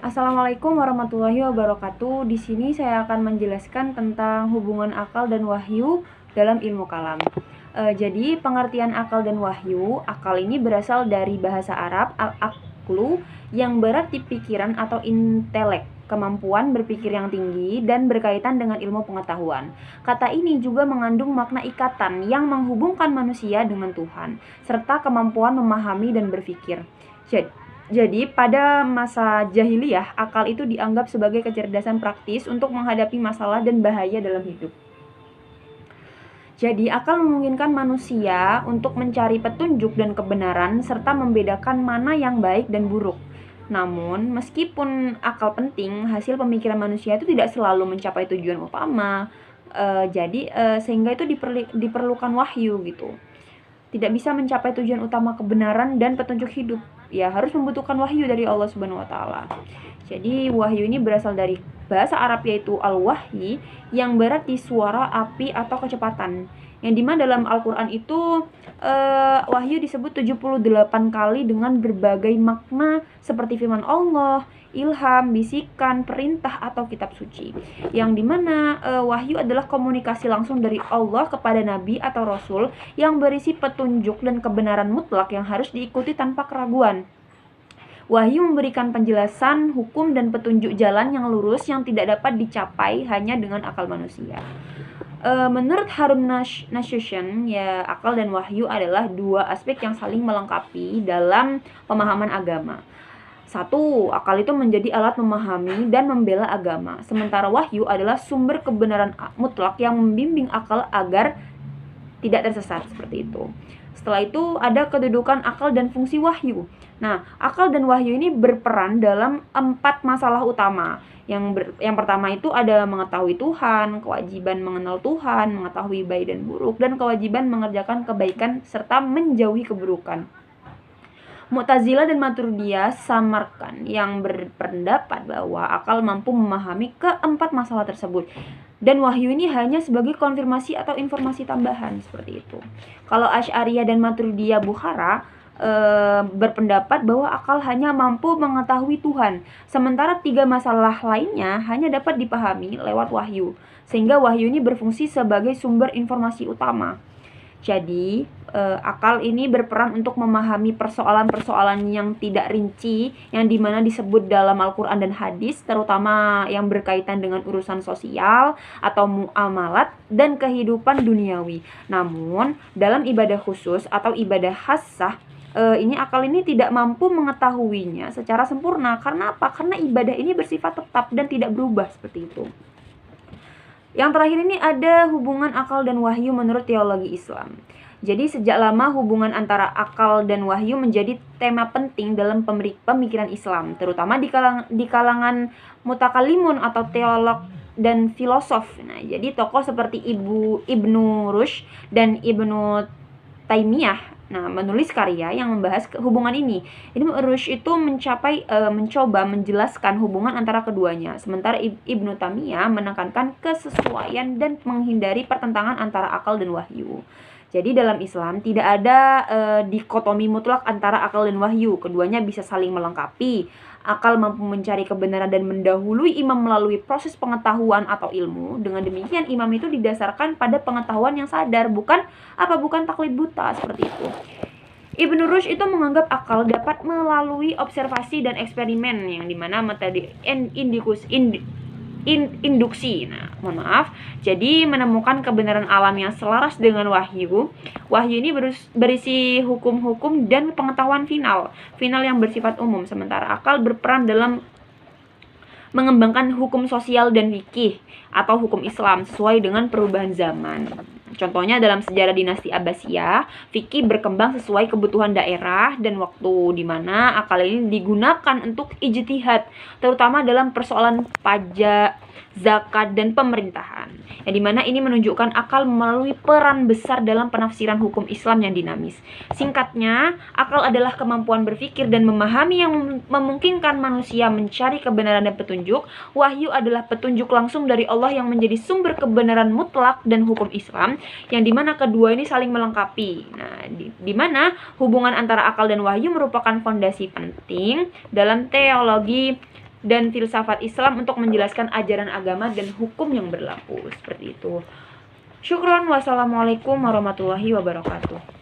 Assalamualaikum warahmatullahi wabarakatuh. Di sini saya akan menjelaskan tentang hubungan akal dan wahyu dalam ilmu kalam. Jadi pengertian akal dan wahyu, akal ini berasal dari bahasa Arab al-aqlu yang berarti pikiran atau intelek, kemampuan berpikir yang tinggi dan berkaitan dengan ilmu pengetahuan. Kata ini juga mengandung makna ikatan yang menghubungkan manusia dengan Tuhan, serta kemampuan memahami dan berpikir. Jadi, pada masa jahiliyah, akal itu dianggap sebagai kecerdasan praktis untuk menghadapi masalah dan bahaya dalam hidup. Jadi, akal memungkinkan manusia untuk mencari petunjuk dan kebenaran serta membedakan mana yang baik dan buruk. Namun, meskipun akal penting, hasil pemikiran manusia itu tidak selalu mencapai tujuan utama. Sehingga itu diperlukan wahyu gitu. Tidak bisa mencapai tujuan utama kebenaran dan petunjuk hidup, ya harus membutuhkan wahyu dari Allah Subhanahu wa taala. Jadi wahyu ini berasal dari bahasa Arab yaitu al-wahyi yang berarti suara, api atau kecepatan. Yang dimana dalam Al-Qur'an itu wahyu disebut 78 kali dengan berbagai makna seperti firman Allah, ilham, bisikan, perintah atau kitab suci. Yang dimana wahyu adalah komunikasi langsung dari Allah kepada nabi atau rasul yang berisi petunjuk dan kebenaran mutlak yang harus diikuti tanpa keraguan. Wahyu memberikan penjelasan, hukum, dan petunjuk jalan yang lurus yang tidak dapat dicapai hanya dengan akal manusia. Menurut Harun Nasution, ya akal dan wahyu adalah dua aspek yang saling melengkapi dalam pemahaman agama. Satu, akal itu menjadi alat memahami dan membela agama, sementara wahyu adalah sumber kebenaran mutlak yang membimbing akal agar tidak tersesat, seperti itu. Setelah itu ada kedudukan akal dan fungsi wahyu. Nah, akal dan wahyu ini berperan dalam 4 masalah utama. Yang pertama itu ada mengetahui Tuhan, kewajiban mengenal Tuhan, mengetahui baik dan buruk, dan kewajiban mengerjakan kebaikan serta menjauhi keburukan. Mu'tazilah dan Maturidiyah samarkan yang berpendapat bahwa akal mampu memahami keempat masalah tersebut. Dan wahyu ini hanya sebagai konfirmasi atau informasi tambahan, seperti itu. Kalau Asy'ariyah dan Maturidiyah Bukhara berpendapat bahwa akal hanya mampu mengetahui Tuhan, sementara 3 masalah lainnya hanya dapat dipahami lewat wahyu, sehingga wahyu ini berfungsi sebagai sumber informasi utama. Jadi, akal ini berperan untuk memahami persoalan-persoalan yang tidak rinci, yang dimana disebut dalam Al-Quran dan hadis, terutama yang berkaitan dengan urusan sosial atau muamalat dan kehidupan duniawi. Namun, dalam ibadah khusus atau ibadah khassah, ini akal ini tidak mampu mengetahuinya secara sempurna. Karena apa? Karena ibadah ini bersifat tetap dan tidak berubah, seperti itu. Yang terakhir ini ada hubungan akal dan wahyu menurut teologi Islam. Jadi sejak lama hubungan antara akal dan wahyu menjadi tema penting dalam pemikiran Islam, terutama di kalangan mutakalimun atau teolog dan filosof. Nah, jadi tokoh seperti Ibnu Rushd dan Ibnu Taimiyah menulis karya yang membahas hubungan ini. Ibnu Rushd itu mencoba menjelaskan hubungan antara keduanya, sementara Ibnu Taimiyah menekankan kesesuaian dan menghindari pertentangan antara akal dan wahyu. Jadi dalam Islam tidak ada dikotomi mutlak antara akal dan wahyu. Keduanya bisa saling melengkapi. Akal mampu mencari kebenaran dan mendahului imam melalui proses pengetahuan atau ilmu. Dengan demikian imam itu didasarkan pada pengetahuan yang sadar, bukan taklid buta, seperti itu. Ibnu Rushd itu menganggap akal dapat melalui observasi dan eksperimen, yang dimana metode induksi. Jadi menemukan kebenaran alam yang selaras dengan wahyu. Wahyu ini berisi hukum-hukum dan pengetahuan final yang bersifat umum, sementara akal berperan dalam mengembangkan hukum sosial dan fikih atau hukum Islam sesuai dengan perubahan zaman. Contohnya dalam sejarah dinasti Abbasiyah, fikih berkembang sesuai kebutuhan daerah dan waktu, di mana akal ini digunakan untuk ijtihad, terutama dalam persoalan pajak, zakat, dan pemerintahan. Yang dimana ini menunjukkan akal melalui peran besar dalam penafsiran hukum Islam yang dinamis. Singkatnya, akal adalah kemampuan berpikir dan memahami yang memungkinkan manusia mencari kebenaran dan petunjuk. Wahyu adalah petunjuk langsung dari Allah yang menjadi sumber kebenaran mutlak dan hukum Islam, yang dimana kedua ini saling melengkapi. Nah, dimana hubungan antara akal dan wahyu merupakan fondasi penting dalam teologi dan filsafat Islam untuk menjelaskan ajaran agama dan hukum yang berlaku. Seperti itu. Syukron, wassalamualaikum warahmatullahi wabarakatuh.